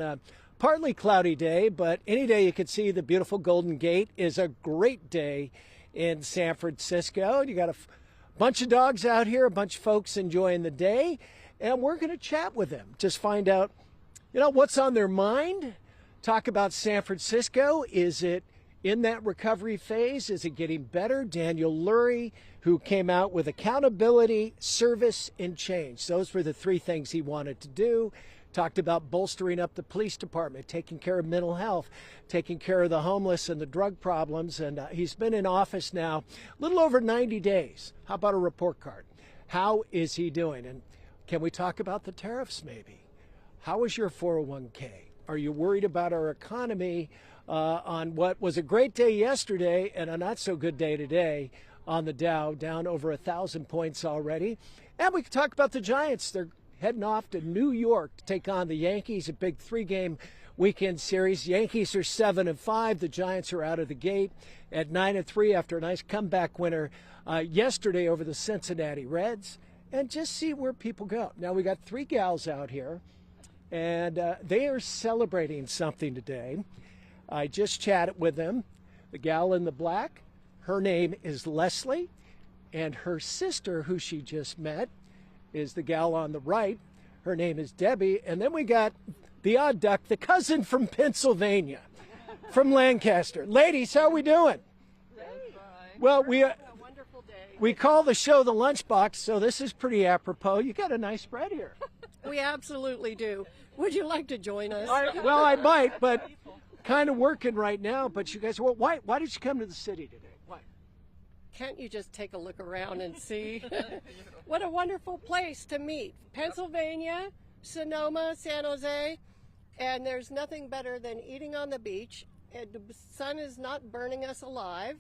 A partly cloudy day, but any day you could see the beautiful Golden Gate is a great day in San Francisco. You got a bunch of dogs out here, a bunch of folks enjoying the day, and we're going to chat with them. Just find out, what's on their mind. Talk about San Francisco. Is it in that recovery phase? Is it getting better? Daniel Lurie, who came out with accountability, service, and change. Those were the three things he wanted to do. Talked about bolstering up the police department, taking care of mental health, taking care of the homeless and the drug problems. And he's been in office now a little over 90 days. How about a report card? How is he doing? And can we talk about the tariffs maybe? How is your 401k? Are you worried about our economy on what was a great day yesterday and a not so good day today on the Dow, down over 1,000 points already? And we can talk about the Giants. They're heading off to New York to take on the Yankees, a big 3-game weekend series. Yankees are 7-5. The Giants are out of the gate at 9-3 after a nice comeback winner yesterday over the Cincinnati Reds. And just see where people go. Now, we got 3 gals out here, and they are celebrating something today. I just chatted with them. The gal in the black, her name is Leslie, and her sister, who she just met, is the gal on the right. Her name is Debbie. And then we got the odd duck, the cousin from Pennsylvania, from Lancaster. Ladies, how are we doing? Well, we call the show the Lunchbox, so this is pretty apropos. You got a nice spread here. We absolutely do. Would you like to join us? Well, I might, but kind of working right now. But you guys, why did you come to the city today? Why? Can't you just take a look around and see? What a wonderful place to meet. Pennsylvania, Sonoma, San Jose, and there's nothing better than eating on the beach. And the sun is not burning us alive.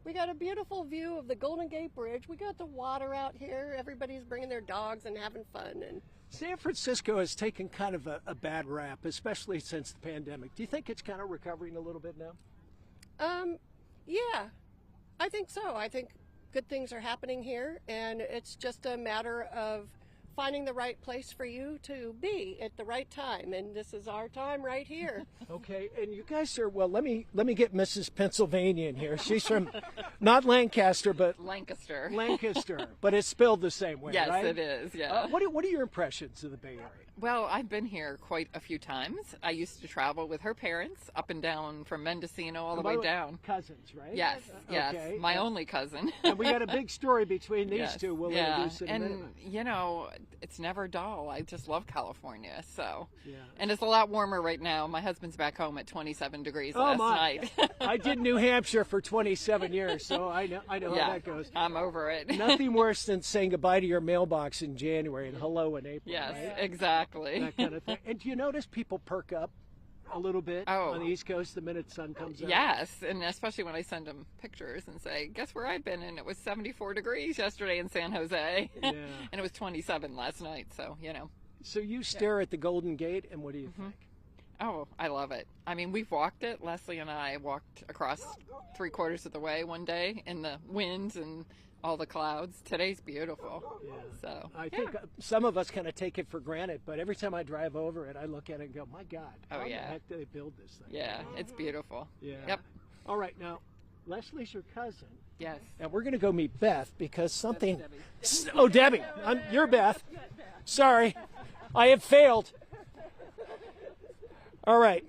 We got a beautiful view of the Golden Gate Bridge. We got the water out here. Everybody's bringing their dogs and having fun. And San Francisco has taken kind of a bad rap, especially since the pandemic. Do you think it's kind of recovering a little bit now? Yeah, I think so. I think good things are happening here, and it's just a matter of finding the right place for you to be at the right time, and this is our time right here. Okay, and you guys are, well, let me get Mrs. Pennsylvania in here. She's from not Lancaster, but Lancaster. But it's spelled the same way, yes, right? Yes, it is, yeah. What are your impressions of the Bay Area? Well, I've been here quite a few times. I used to travel with her parents up and down from Mendocino all the way down. Cousins, right? Yes, yes. Okay. My only cousin. And we got a big story between these two. We'll introduce in a minute. And, it's never dull. I just love California, so. Yeah. And it's a lot warmer right now. My husband's back home at 27 degrees last night. I did New Hampshire for 27 years, so I know how that goes. I'm over it. Nothing worse than saying goodbye to your mailbox in January and hello in April. Yes, right? Exactly. That kind of thing. And do you notice people perk up a little bit on the East Coast the minute the sun comes out? Yes, and especially when I send them pictures and say, guess where I've been? And it was 74 degrees yesterday in San Jose. Yeah. And it was 27 last night, so, So you stare at the Golden Gate, and what do you think? Oh, I love it. I mean, we've walked it. Leslie and I walked across 3/4 of the way one day in the winds and all the clouds. Today's beautiful. Yeah. So I think some of us kind of take it for granted, but every time I drive over it, I look at it and go, my God, how the heck did they build this thing? Yeah, it's beautiful. Yeah. Yep. All right, now, Leslie's your cousin. Yes. And we're going to go meet Beth because something... Oh, Debbie. You're Beth. Sorry. I have failed. All right.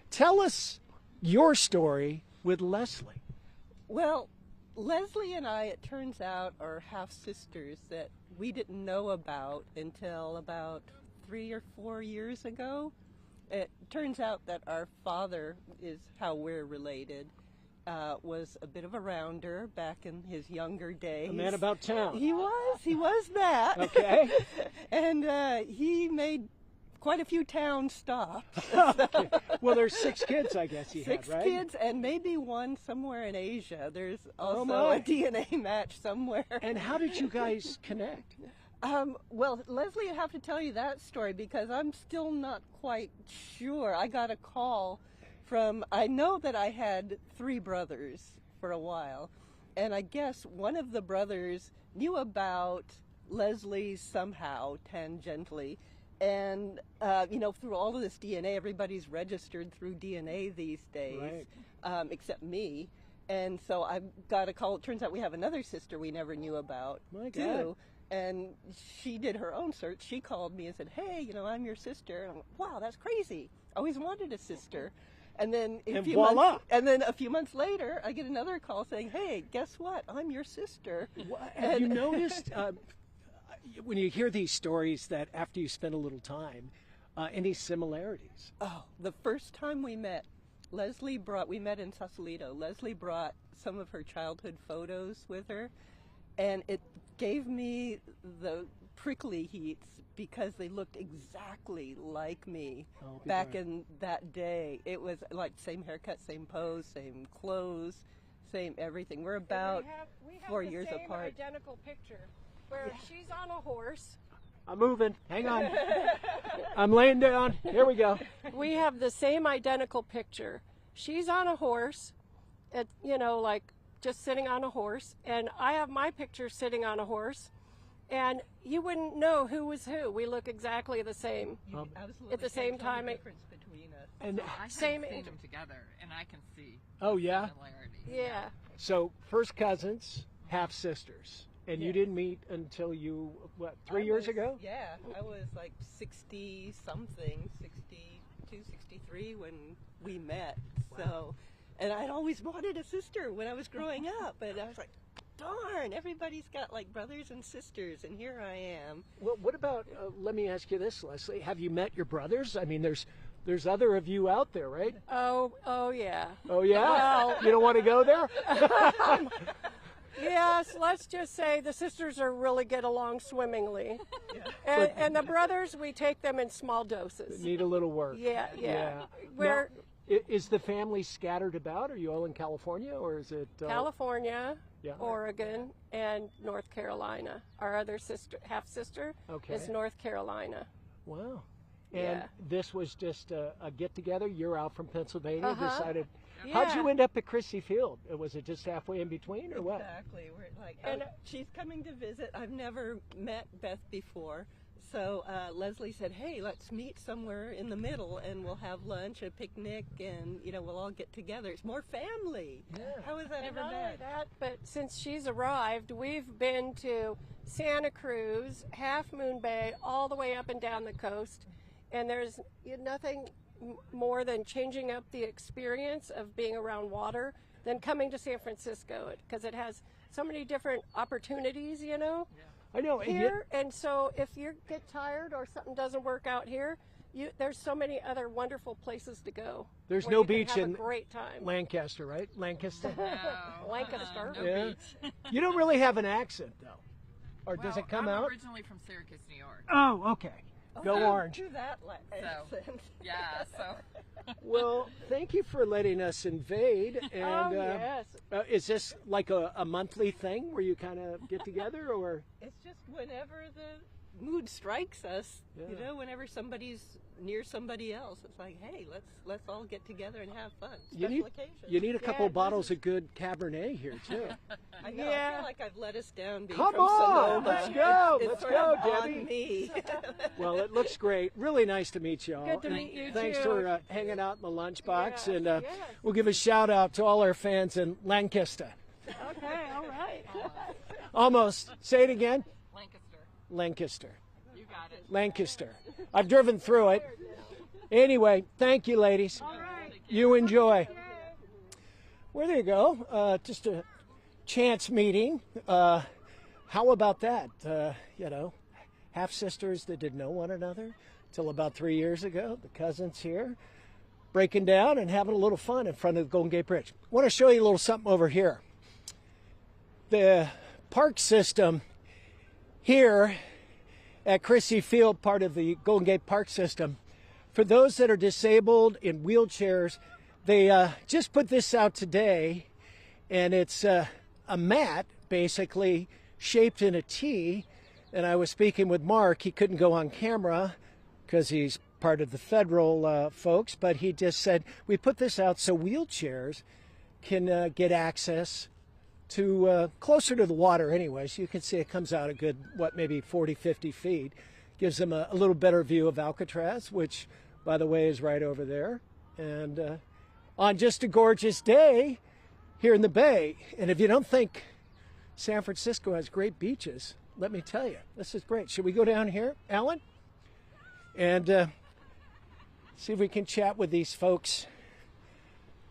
Tell us your story with Leslie. Well, Leslie and I, it turns out, are half-sisters that we didn't know about until about 3 or 4 years ago. It turns out that our father is how we're related. Was a bit of a rounder back in his younger days. A man about town. He was that. Okay. And he made quite a few town stops. Okay. Well, there's 6 kids, I guess he had, right? 6 kids, and maybe one somewhere in Asia. There's also a DNA match somewhere. And how did you guys connect? Well, Leslie, I have to tell you that story because I'm still not quite sure. I got a call from, I know that I had 3 brothers for a while, and I guess one of the brothers knew about Leslie somehow, tangentially, And, through all of this DNA, everybody's registered through DNA these days, Right. Except me. And so I got a call. It turns out we have another sister we never knew about, My God. too. And she did her own search. She called me and said, hey, I'm your sister. And I'm like, wow, that's crazy. I always wanted a sister. And then voila. a few months later, I get another call saying, hey, guess what? I'm your sister. Have you noticed, when you hear these stories, that after you spend a little time, any similarities? Oh, the first time we met, we met in Sausalito. Leslie brought some of her childhood photos with her, and it gave me the prickly heats because they looked exactly like me back in that day. It was like same haircut, same pose, same clothes, same everything. We're about we have 4 the years same apart. Identical picture where she's on a horse. I'm moving. Hang on. I'm laying down. Here we go. We have the same identical picture. She's on a horse, like just sitting on a horse, and I have my picture sitting on a horse, and you wouldn't know who was who. We look exactly the same. Absolutely At the same can't tell time, the difference between us. And I Same can see age. them together, and I can see oh yeah. similarities. Yeah. So first cousins, half sisters, and you didn't meet until you 3 years ago? Yeah, I was like 60 something, 62, 63 when we met. So, and I'd always wanted a sister when I was growing up, and I was like, darn, everybody's got like brothers and sisters, and here I am. Well, what about? Let me ask you this, Leslie. Have you met your brothers? I mean, there's other of you out there, right? Oh yeah. Oh yeah. Well- You don't want to go there? Yes, let's just say the sisters are really get along swimmingly, and the brothers, we take them in small doses. Need a little work. Yeah. We're Is the family scattered about? Are you all in California, or is it California, Yeah. Oregon, and North Carolina. Our other half sister Okay. is North Carolina. Wow. And Yeah. this was just a get together. You're out from Pennsylvania. Uh-huh. Decided. Yeah. How'd you end up at Crissy Field? Was it just halfway in between, or what? Exactly. We're like, And- she's coming to visit. I've never met Beth before. So Leslie said, hey, let's meet somewhere in the middle and we'll have lunch, a picnic, and, we'll all get together. It's more family. Yeah. How is that And ever not only bad? that, but since she's arrived, we've been to Santa Cruz, Half Moon Bay, all the way up and down the coast. And there's nothing more than changing up the experience of being around water than coming to San Francisco, because it has so many different opportunities, I know. and yet- here. And so if you get tired or something doesn't work out here, there's so many other wonderful places to go. There's where no you can beach have in a great time. Lancaster, right? Lancaster. No, Lancaster. no Yeah. beach. You don't really have an accent, though. Or does Well, it come I'm out? originally from Syracuse, New York. Oh, okay. Go Orange. Do that accent. Yeah, so Well, thank you for letting us invade. And Oh, yes. is this like a monthly thing where you kind of get together, or? It's just whenever the mood strikes us, Yeah. whenever somebody's near somebody else, it's like, hey, let's all get together and have fun. You Special need, occasions. you need a couple Yeah, bottles of good Cabernet here, too. I know. I Yeah. feel like I've let us down. Being Come from on, Sonoma. let's go, It's let's sort go, of on Debbie. me. Well, it looks great. Really nice to meet you all. Good to And meet you, Thanks too. for hanging out in the lunchbox. Yeah, And yeah. we'll give a shout out to all our fans in Lancaster. Okay, all right. Almost. Say it again. Lancaster, Lancaster. you got it. Lancaster. I've driven through it. Anyway, thank you, ladies. All right. You enjoy. Well, there you go. Just a chance meeting. How about that? Half sisters that didn't know one another till about 3 years ago. The cousins here breaking down and having a little fun in front of the Golden Gate Bridge. I want to show you a little something over here. The park system here at Crissy Field, part of the Golden Gate Park system, for those that are disabled in wheelchairs, they just put this out today, and it's a mat basically shaped in a T. And I was speaking with Mark. He couldn't go on camera because he's part of the federal folks, but he just said, we put this out so wheelchairs can get access to closer to the water anyway. So you can see it comes out a good, maybe 40, 50 feet. gives them a little better view of Alcatraz, which, by the way, is right over there. And on just a gorgeous day here in the Bay, and if you don't think San Francisco has great beaches, let me tell you, this is great. Should we go down here, Alan? And see if we can chat with these folks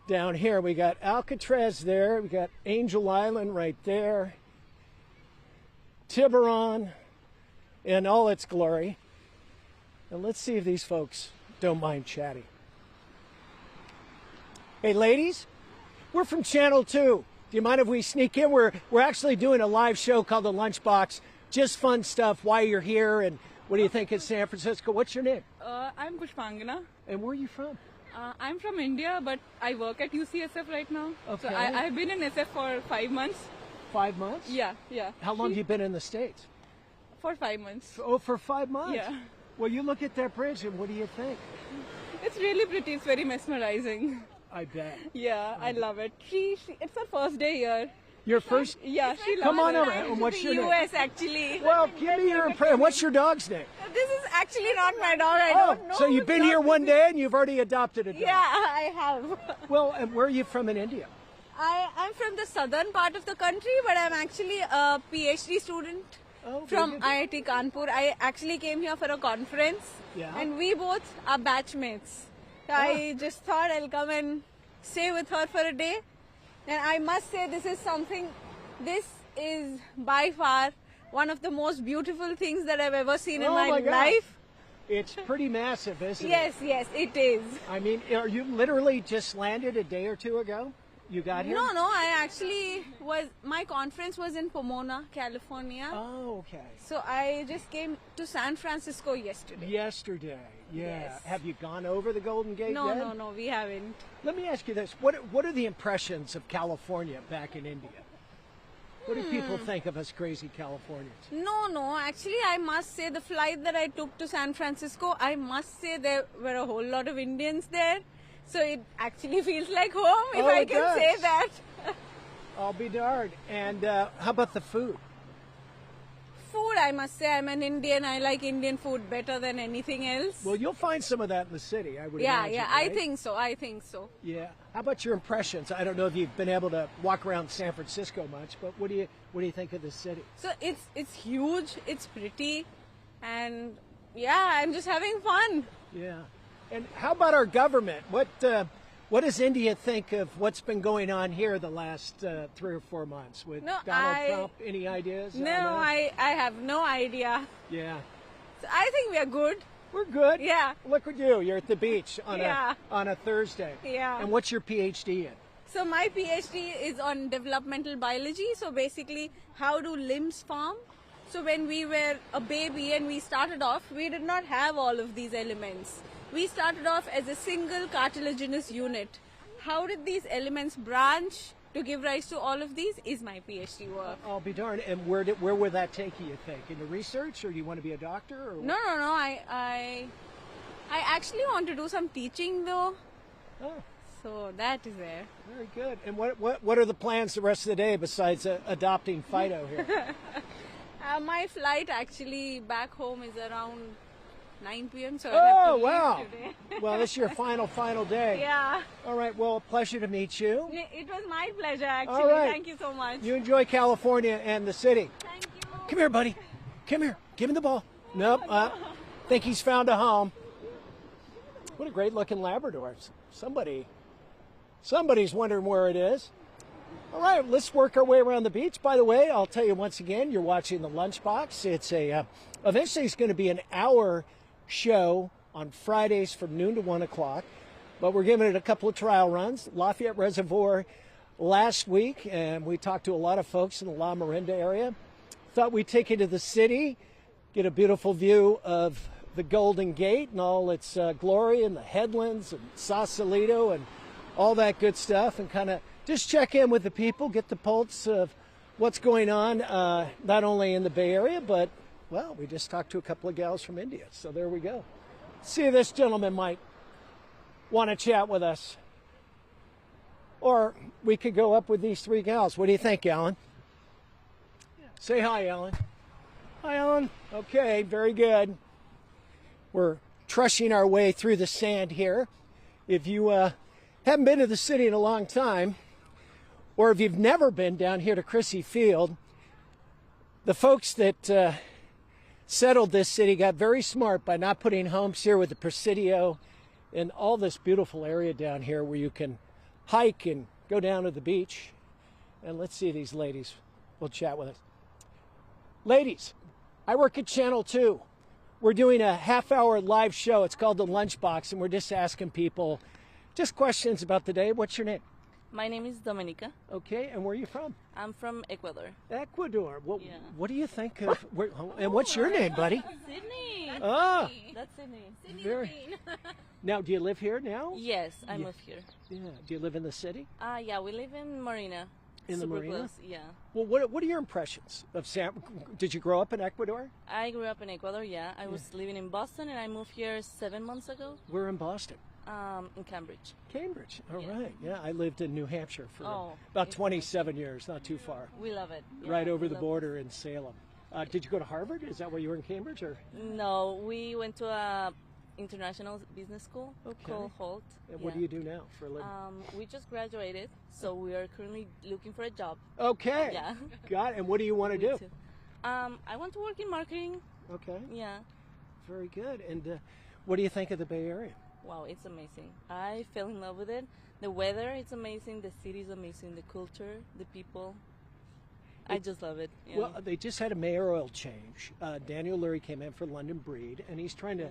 down here. We got Alcatraz there. We got Angel Island right there. Tiburon in all its glory. And let's see if these folks don't mind chatting. Hey, ladies, we're from Channel 2. Do you mind if we sneak in? We're actually doing a live show called The Lunchbox. Just fun stuff, why you're here, and what do you think of San Francisco? What's your name? I'm Pushpangana. And where are you from? I'm from India, but I work at UCSF right now. Okay. So I've been in SF for 5 months. 5 months? Yeah. How long have you been in the States? For 5 months. Oh, for 5 months? Yeah. Well, you look at that bridge, and what do you think? It's really pretty. It's very mesmerizing. I bet. Yeah, I love it. It's her first day here. Your first? Yeah, she loves Come on it. over. And what's your name? US actually. Well, give me your impression. What's your dog's name? This is actually not my dog. I Oh, don't know. so you've been here one day and you've already adopted a dog. Yeah, I have. Well, and where are you from in India? I'm from the southern part of the country, but I'm actually a PhD student Oh, from very good. IIT Kanpur. I actually came here for a conference, Yeah. and we both are batchmates. So I just thought I'll come and stay with her for a day. And I must say, this is by far one of the most beautiful things that I've ever seen in Oh my my God. life. It's pretty massive, isn't it? Yes, it is. I mean, are you literally just landed a day or two ago? You got here? No, I actually my conference was in Pomona, California. Oh, okay. So I just came to San Francisco yesterday. Yesterday, yeah. Yes. Have you gone over the Golden Gate No, yet? no, we haven't. Let me ask you this. What are the impressions of California back in India? What do people think of us crazy Californians? No, actually I must say the flight that I took to San Francisco, I must say there were a whole lot of Indians there. So it actually feels like home, if Oh, I it can does. say that. I'll be darned. And how about the food? Food, I must say, I'm an Indian. I like Indian food better than anything else. Well, you'll find some of that in the city, I would yeah, imagine. I right? think so. Yeah. How about your impressions? I don't know if you've been able to walk around San Francisco much, but what do you think of the city? So it's huge, it's pretty, and yeah, I'm just having fun. Yeah. And how about our government? What does India think of what's been going on here the last 3 or 4 months with No, Donald Trump? Any ideas? No, on that? I have no idea. Yeah. So I think we are good. We're good. Yeah. Look at you. You're at the beach on Yeah. a Thursday. Yeah. And what's your PhD in? So my PhD is on developmental biology. So basically, how do limbs form? So when we were a baby and we started off, we did not have all of these elements. We started off as a single cartilaginous unit. How did these elements branch to give rise to all of these is my PhD work. I'll be darned. And where would that take you think? Into research, or do you want to be a doctor? Or No. I actually want to do some teaching though. Oh, So that is there. very good. And what are the plans the rest of the day besides adopting Fido here? My flight actually back home is around 9 p.m. So Oh, I'll have to leave wow. today. Well, this is your final day. Yeah. All right. Well, pleasure to meet you. It was my pleasure actually. All right. Thank you so much. You enjoy California and the city. Thank you. Come here, buddy. Come here. Give him the ball. Nope. Think he's found a home. What a great looking Labrador. Somebody's wondering where it is. All right, let's work our way around the beach. By the way, I'll tell you once again, you're watching the Lunchbox. It's eventually it's going to be an hour show on Fridays from noon to 1 o'clock, but we're giving it a couple of trial runs. Lafayette Reservoir last week, and we talked to a lot of folks in the La Miranda area. Thought we'd take you to the city, get a beautiful view of the Golden Gate and all its glory, and the headlands and Sausalito and all that good stuff, and kind of just check in with the people, get the pulse of what's going on, not only in the Bay Area, but, well, we just talked to a couple of gals from India, so there we go. See if this gentleman might want to chat with us. Or we could go up with these 3 gals. What do you think, Alan? Say hi, Alan. Hi, Alan. Okay, very good. We're trushing our way through the sand here. If you haven't been to the city in a long time, or if you've never been down here to Crissy Field, the folks that settled this city got very smart by not putting homes here with the Presidio and all this beautiful area down here where you can hike and go down to the beach. And let's see these ladies. We'll chat with us. Ladies, I work at Channel 2. We're doing a half-hour live show. It's called The Lunchbox, and we're just asking people just questions about the day. What's your name? My name is Dominica. Okay, and where are you from? I'm from Ecuador. Ecuador. Well, Yeah. what do you think of... and what's your name, buddy? Sydney. Ah, That's Sydney. very... Now, do you live here now? Yes, I moved here. Yeah. Do you live in the city? Yeah, we live in Marina. In the Super Marina? Close, yeah. Well, what are your impressions of Did you grow up in Ecuador? I grew up in Ecuador, yeah. I was living in Boston and I moved here 7 months ago. We're in Boston. In Cambridge. Cambridge. All Yeah. right. Yeah, I lived in New Hampshire for Oh, about it's 27 years, not too far. We love it. Yeah, Right over we the love border in Salem. Did you go to Harvard? Is that why you were in Cambridge? Or it. No, we went to a international business school Okay. called Holt. and what do you do now for a living? We just graduated, so we are currently looking for a job. Okay. Yeah. Got it. And what do you want to Me do? too. I want to work in marketing. Okay. Yeah. Very good. And what do you think of the Bay Area? Wow, it's amazing. I fell in love with it. The weather is amazing. The city is amazing. The culture, the people. I just love it. Yeah. Well, they just had a mayoral change. Daniel Lurie came in for London Breed, and he's trying to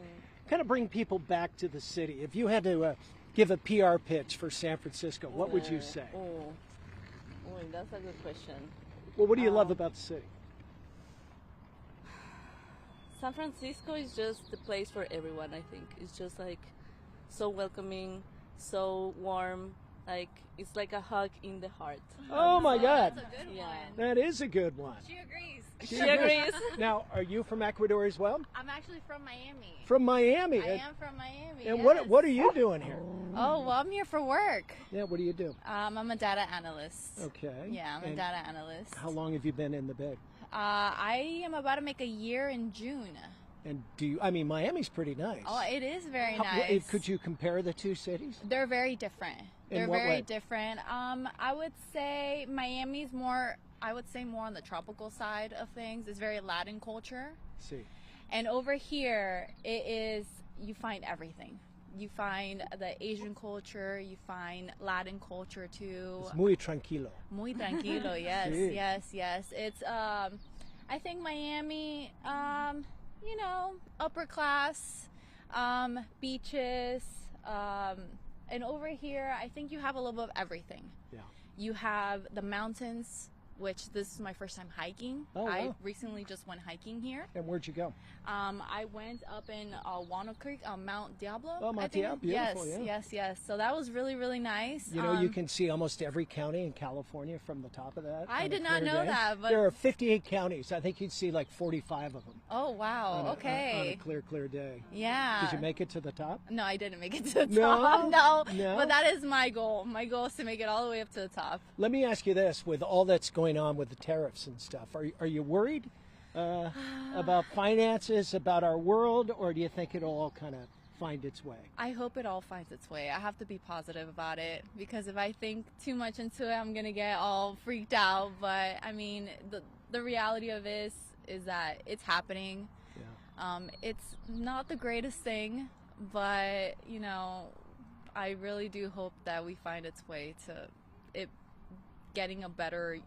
kind of bring people back to the city. If you had to give a PR pitch for San Francisco, what would you say? Oh, that's a good question. Well, what do you love about the city? San Francisco is just the place for everyone, I think. It's just like so welcoming, so warm. Like it's like a hug in the heart. Oh my God, That's a good Yeah. one. that is a good one. She agrees. She agrees. Now, are you from Ecuador as well? I'm actually from Miami. From Miami. I am from Miami. And yes. what are you doing here? Oh, well, I'm here for work. Yeah, what do you do? I'm a data analyst. Okay. Yeah, I'm a And data analyst. How long have you been in the Bay? I am about to make a year in June. And Miami's pretty nice. Oh, it is very How- nice. Could you compare the two cities? They're very different. In They're what very way? different. I would say Miami's more. I would say more on the tropical side of things. It's very Latin culture, See. and over here it is. You find everything. You find the Asian culture. You find Latin culture too. It's muy tranquilo. Muy tranquilo. Yes, Sí. yes. It's. I think Miami. Upper class, beaches. And over here, I think you have a little bit of everything. Yeah. You have the mountains, which this is my first time hiking. Oh, I wow. recently just went hiking here. And where'd you go? I went up in Walnut Creek, Mount Diablo. Oh, Mount I think. Diablo, beautiful, Yes. So that was really, really nice. You know, you can see almost every county in California from the top of that. I on a did not clear know day. that, but- There are 58 counties. I think you'd see like 45 of them. Oh, wow. On a Okay. clear day. Yeah. Did you make it to the top? No, I didn't make it to the No? top. No. No? But that is my goal. My goal is to make it all the way up to the top. Let me ask you this: with all that's going on with the tariffs and stuff, are you worried about finances, about our world, or do you think it'll all kind of find its way? I hope it all finds its way. I have to be positive about it because if I think too much into it, I'm gonna get all freaked out. But I mean, the reality of it is that it's happening. Yeah. It's not the greatest thing, but I really do hope that we find its way to it getting a better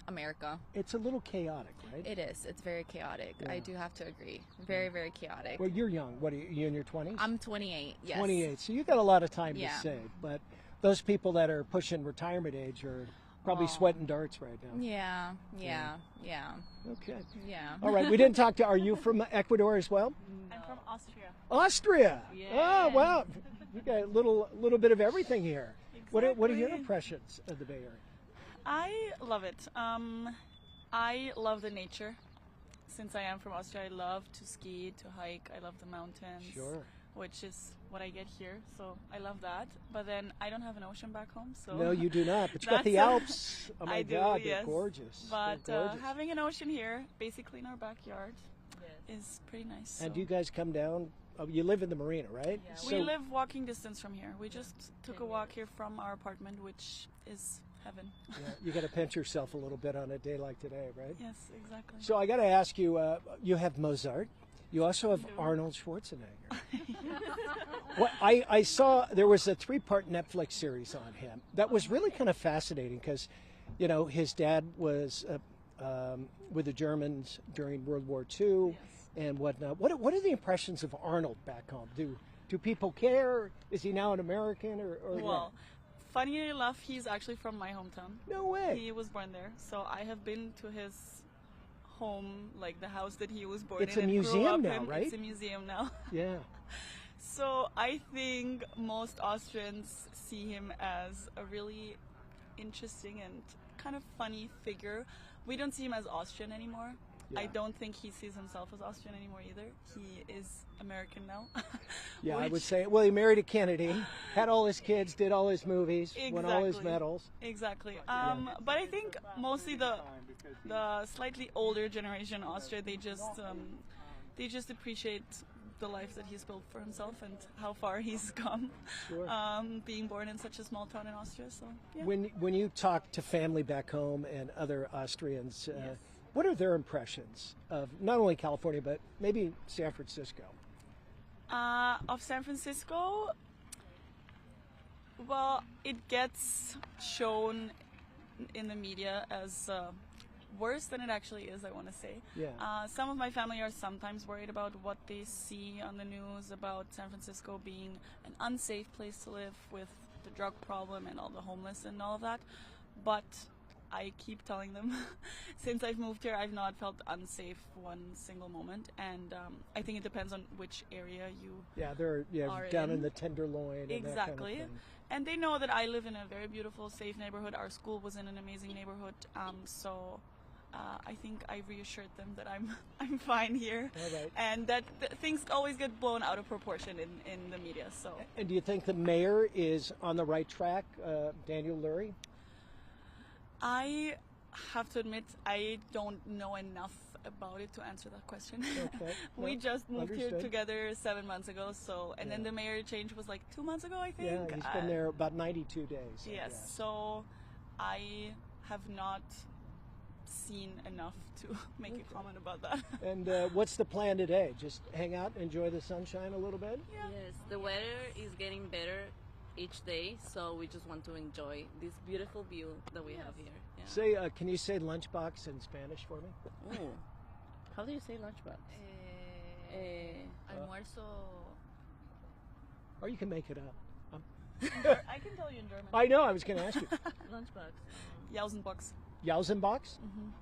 America. It's a little chaotic, right? It is. It's very chaotic. Yeah. I do have to agree. Very, very chaotic. Well, you're young. What are you in your 20s? I'm 28. Yes. 28. So you've got a lot of time Yeah. to save. But those people that are pushing retirement age are probably sweating darts right now. Yeah. Okay. Yeah. All right. We didn't talk to. Are you from Ecuador as well? I'm from Austria. Austria. Yeah. Oh wow. You got a little bit of everything here. What are your Exactly. impressions of the Bay Area? I love it. I love the nature. Since I am from Austria, I love to ski, to hike. I love the mountains. Sure. Which is what I get here, so I love that. But then I don't have an ocean back home, so No, you do not. But you got the That's, Alps. Oh my I do, God, yes. they're gorgeous. But They're gorgeous. having an ocean here, basically in our backyard, is pretty nice. And so. do you guys come down you live in the marina, right? We live walking distance from here. We just took a walk here from our apartment, which is heaven. Yeah, you got to pinch yourself a little bit on a day like today, right? Yes, exactly. So I got to ask you, you have Mozart. You also have Arnold Schwarzenegger. Well, I saw there was a 3-part Netflix series on him that was really kind of fascinating because, you know, his dad was with the Germans during World War II and whatnot. What are the impressions of Arnold back home? Do people care? Is he now an American or well, what? Funny enough, he's actually from my hometown. No way. He was born there, so I have been to his home, like the house that he was born It's in. a museum now, right? It's a museum now. Yeah. So I think most Austrians see him as a really interesting and kind of funny figure. We don't see him as Austrian anymore. Yeah. I don't think he sees himself as Austrian anymore either. He is American now. Yeah, I would say. Well, he married a Kennedy, had all his kids, did all his movies, won all his medals. Exactly. But I think mostly the slightly older generation in Austria, they just appreciate the life that he's built for himself and how far he's come, Sure. being born in such a small town in Austria. So yeah. When you talk to family back home and other Austrians, what are their impressions of not only California but maybe San Francisco? Of San Francisco, well, it gets shown in the media as worse than it actually is, I want to say. Yeah. Some of my family are sometimes worried about what they see on the news about San Francisco being an unsafe place to live with the drug problem and all the homeless and all of that. But I keep telling them, since I've moved here, I've not felt unsafe one single moment. And I think it depends on which area you they're are down in in the Tenderloin. Exactly. And that kind of thing. And they know that I live in a very beautiful, safe neighborhood. Our school was in an amazing neighborhood. So I think I reassured them that I'm fine here. All right. And that things always get blown out of proportion in the media. So. And do you think the mayor is on the right track, Daniel Lurie? I have to admit, I don't know enough about it to answer that question. Okay. We just moved here Understood. together 7 months ago, and then the mayor change was like 2 months ago, I think. Yeah, he's been there about 92 days. Yes, so I have not seen enough to make a comment about that. And what's the plan today? Just hang out, enjoy the sunshine a little bit? Yeah. Yes, the weather is getting better each day, so we just want to enjoy this beautiful view that we have here. Yeah. Say, can you say lunchbox in Spanish for me? Ooh. How do you say lunchbox? Almuerzo. Or you can make it up. I can tell you in German. I know, I was going to ask you. Lunchbox. Jausenbox. Jausenbox?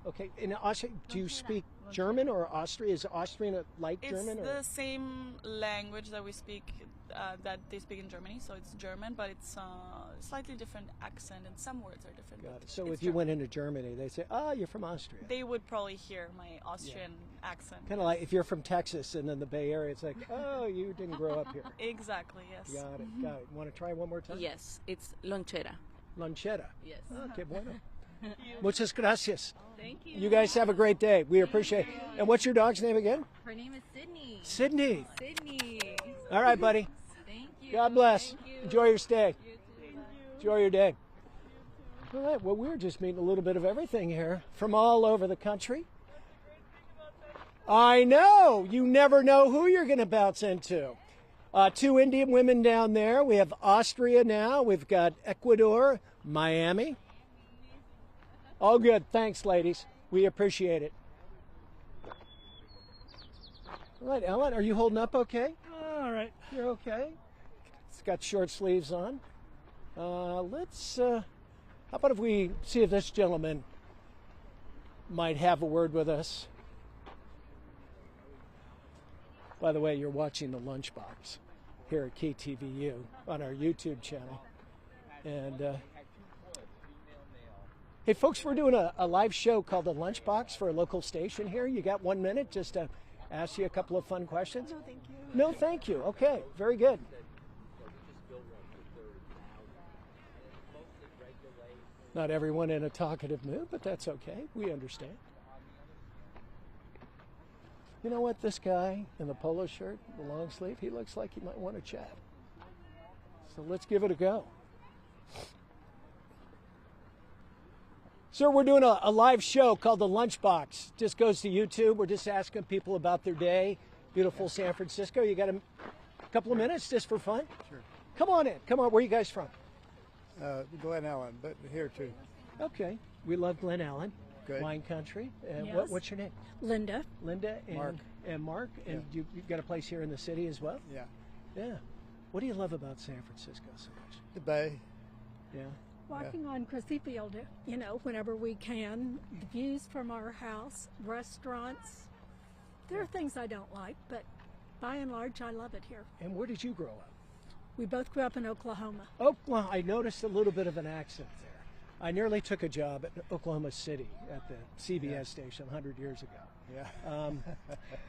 Okay. In Austria, do you speak German or Austrian? Is Austrian like It's German? Or? the same language that we speak, that they speak in Germany, so it's German, but it's slightly different accent, and some words are different. Got but it. So it's if you German. went into Germany, they'd say, you're from Austria. They would probably hear my Austrian accent. Kind of like if you're from Texas and then the Bay Area, it's like, oh, you didn't grow up here. Exactly, yes. Got it, got it. Want to try one more time? Yes, it's lonchera. Lonchera. Yes. Okay, bueno. Muchas gracias. Thank you. You guys have a great day. We appreciate it. And what's your dog's name again? Her name is Sydney. Sydney. Sydney. All right, buddy. Thank you. God bless. Thank you. Enjoy your stay. Enjoy your day. All right, well, we're just meeting a little bit of everything here from all over the country. I know. You never know who you're going to bounce into. 2 Indian women down there. We have Austria now. We've got Ecuador, Miami. All good. Thanks, ladies. We appreciate it. All right, Ellen, are you holding up okay? All right. You're okay? It's got short sleeves on. How about if we see if this gentleman might have a word with us? By the way, you're watching the Lunchbox here at KTVU on our YouTube channel. And hey, folks, we're doing a live show called The Lunchbox for a local station here. You got 1 minute just to ask you a couple of fun questions? No, thank you. No, thank you. Okay, very good. Not everyone in a talkative mood, but that's okay. We understand. You know what? This guy in the polo shirt, the long sleeve, he looks like he might want to chat. So let's give it a go. Sir, we're doing a live show called The Lunchbox. Just goes to YouTube. We're just asking people about their day. Beautiful San Francisco. You got a couple of minutes just for fun? Sure. Come on in. Come on. Where are you guys from? Glen Ellen, but here too. Okay. We love Glen Ellen. Good. Wine country. Yes. What's your name? Linda. Linda and Mark. And Mark. And you've got a place here in the city as well? Yeah. Yeah. What do you love about San Francisco so much? The Bay. Yeah. Walking on Crissy Field, you know, whenever we can. The views from our house, restaurants. There are things I don't like, but by and large, I love it here. And where did you grow up? We both grew up in Oklahoma. Oklahoma. I noticed a little bit of an accent there. I nearly took a job at Oklahoma City at the CBS station 100 years ago. Yeah.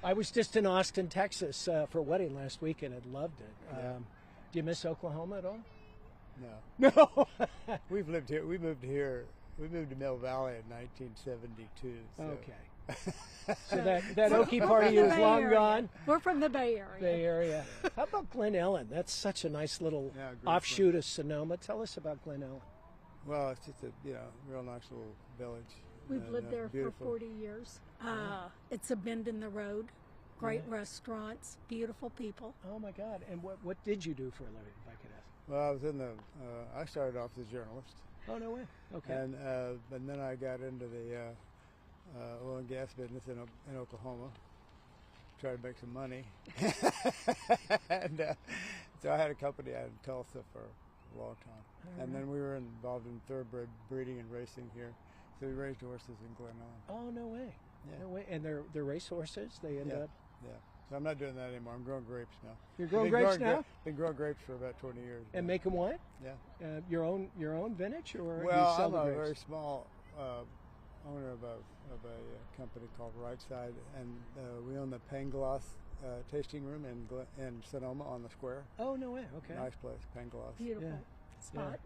I was just in Austin, Texas for a wedding last weekend and loved it. Do you miss Oklahoma at all? No. No. We've lived here. We moved here. We moved to Mill Valley in 1972. So. Okay. So that Okie part of you is long gone? We're from the Bay Area. Bay Area. How about Glen Ellen? That's such a nice little offshoot of Sonoma. Tell us about Glen Ellen. Well, it's just a real nice little village. We've lived there beautiful. for 40 years. It's a bend in the road. Great restaurants, beautiful people. Oh my God! And what did you do for a living, if I could ask? Well, I was in the. I started off as a journalist. Oh no way! Okay. And then I got into the oil and gas business in Oklahoma. Tried to make some money. And so I had a company out in Tulsa for a long time. And then we were involved in thoroughbred breeding and racing here. So we raised horses in Glen Ellen. Oh no way! Yeah. No way! And they're race horses. They end up. Yeah. So I'm not doing that anymore. I'm growing grapes now. You're growing grapes now? Been growing grapes for about 20 years. And making wine? Yeah. Your own vintage, or well, you sell I'm the a grapes? very small owner of a company called Right Side, and we own the Pangloss tasting room in Sonoma on the square. Oh no way! Okay. Nice place, Pangloss. Beautiful spot.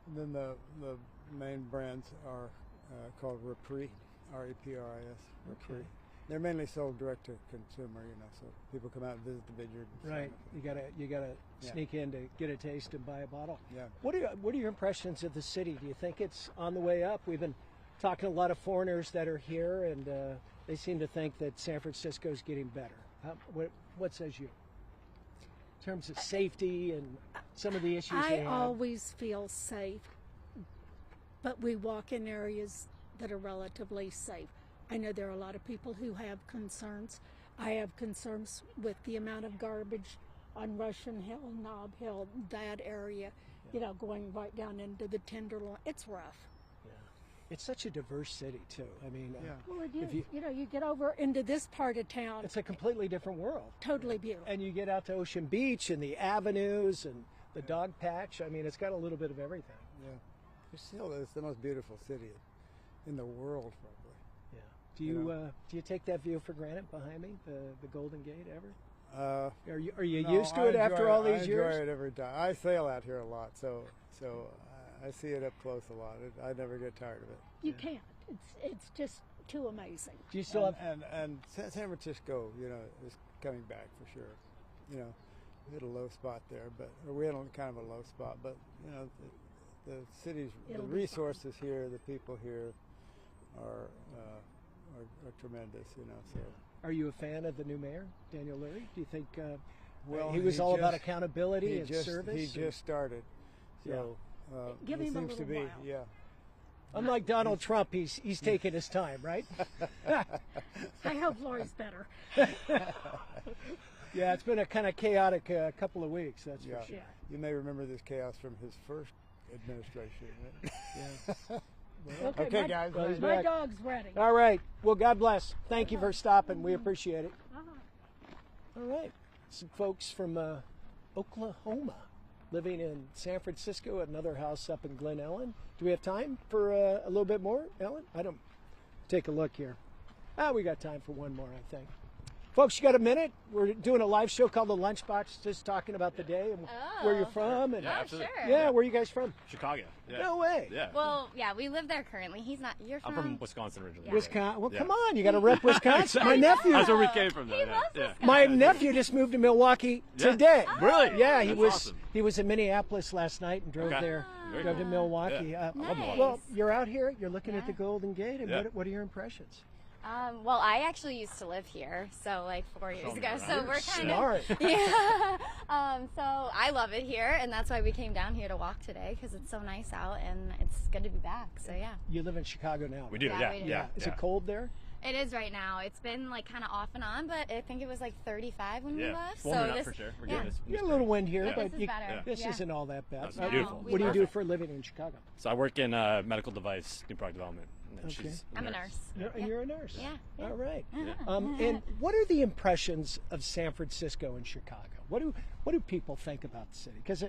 And then the main brands are called Repris, R-E-P-R-I-S. Okay. They're mainly sold direct to consumer, so people come out and visit the vineyard. Right. You gotta sneak in to get a taste and buy a bottle. Yeah. What are your impressions of the city? Do you think it's on the way up? We've been talking to a lot of foreigners that are here, and they seem to think that San Francisco is getting better. What says you? In terms of safety and some of the issues they have. I always feel safe, but we walk in areas that are relatively safe. I know there are a lot of people who have concerns. I have concerns with the amount of garbage on Russian Hill, Nob Hill, that area, going right down into the Tenderloin. It's rough. Yeah. It's such a diverse city, too. I mean, well, it is. You get over into this part of town. It's a completely different world. Totally beautiful. And you get out to Ocean Beach and the avenues and the dog patch. I mean, it's got a little bit of everything. Yeah. It's the most beautiful city in the world, probably. Do you take that view for granted behind me, the Golden Gate, ever? Are you no, used to it after all these years? I enjoy it every time. I sail out here a lot, so I see it up close a lot. I never get tired of it. You can't. It's just too amazing. Do you still have and San Francisco, is coming back for sure. We hit a low spot there, or we had kind of a low spot, but the city's the resources here, the people here are tremendous, So, are you a fan of the new mayor, Daniel Leary? Do you think he was all about accountability and service? He just started, so give him a seems to be, while. yeah. Unlike Donald Trump, he's taking his time, right? I hope Laura's better. Yeah, it's been a kind of chaotic couple of weeks. That's for sure. You may remember this chaos from his first administration. Right? Yeah. Well, okay, guys. Well, my dog's ready. All right. Well, God bless. Thank you for stopping. We appreciate it. All right. Some folks from Oklahoma living in San Francisco at another house up in Glen Ellen. Do we have time for a little bit more, Ellen? I don't. Take a look here. We got time for one more, I think. Folks, you got a minute? We're doing a live show called The Lunchbox, just talking about the day and where you're from. And, Yeah, absolutely. Sure. yeah, where are you guys from? Chicago. Yeah. No way. Yeah. Well, yeah, we live there currently. He's not. You're I'm from Wisconsin originally. Wisconsin. Well, Yeah. come on, you got to rep Wisconsin. My nephew. That's where we came from, though. He yeah. loves yeah. Wisconsin. My nephew just moved to Milwaukee Yeah. today. Really? Yeah, he That's was awesome. he was in Minneapolis last night and drove Okay. there, Very drove to cool. Milwaukee. Yeah. Uh, I love Milwaukee. well, you're out here. You're looking at Yeah. the Golden Gate, and Yeah. what are your impressions? Well, I actually used to live here, so like 4 years me ago. around. So we're kind Smart. of yeah. So I love it here, and that's why we came down here to walk today because it's so nice out and it's good to be back. So yeah, You live in Chicago now. We do, Yeah, yeah. we do. Yeah. Is yeah. it cold there? it is right now. It's been like kind of off and on, but I think it was like 35 when we Yeah. left. It's warming so up this, for sure. We're yeah. getting this. You got a little wind here, Yeah. but This is better. this Yeah. isn't all that bad. That's beautiful. What do you do for a living in Chicago? So I work in medical device, new product development. And then Okay. she's I'm a nurse. You're a nurse. Yeah. All right. Yeah. And what are the impressions of San Francisco and Chicago? What do people think about the city? Because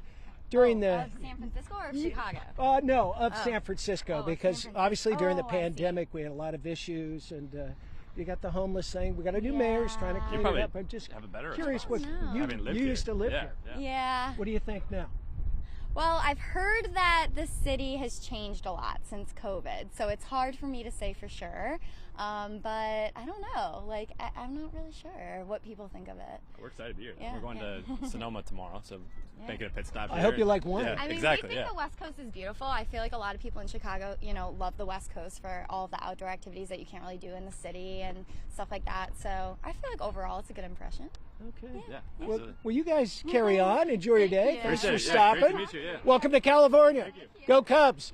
during the Of San Francisco or of Chicago? no, of San Francisco, of because San obviously during the Francisco. Oh, I see. pandemic we had a lot of issues, and you got the homeless thing. We got a new mayor who's trying to Yeah. clean probably it up. I'm just have a better curious what response. you Having lived used here. to live Yeah, here. yeah. Yeah. What do you think now? Well, I've heard that the city has changed a lot since COVID, so it's hard for me to say for sure. But I don't know. Like, I'm not really sure what people think of it. We're excited to be here. Yeah, We're going yeah. to Sonoma tomorrow, so making a pit stop I here. hope you like wine. Yeah, I mean, exactly. we think Yeah. the West Coast is beautiful. I feel like a lot of people in Chicago, love the West Coast for all of the outdoor activities that you can't really do in the city and stuff like that. So I feel like overall it's a good impression. Okay. Yeah. Well, absolutely. will you guys carry on? Enjoy your day. you. Thanks for Appreciate it. Yeah, stopping. great to meet you, yeah. Welcome to California. Go Cubs.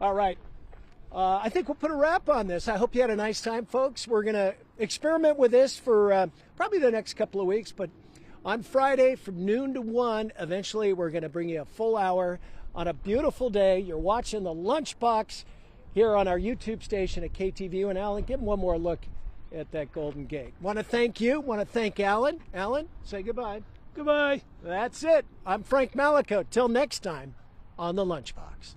All right. I think we'll put a wrap on this. I hope you had a nice time, folks. We're going to experiment with this for probably the next couple of weeks, but on Friday from noon to 1, eventually we're going to bring you a full hour on a beautiful day. You're watching the Lunchbox here on our YouTube station at KTVU. And Alan, give them one more look at that Golden Gate. Want to thank you. Want to thank Alan. Alan, say goodbye. Goodbye. That's it. I'm Frank Mallicoat. Till next time on the Lunchbox.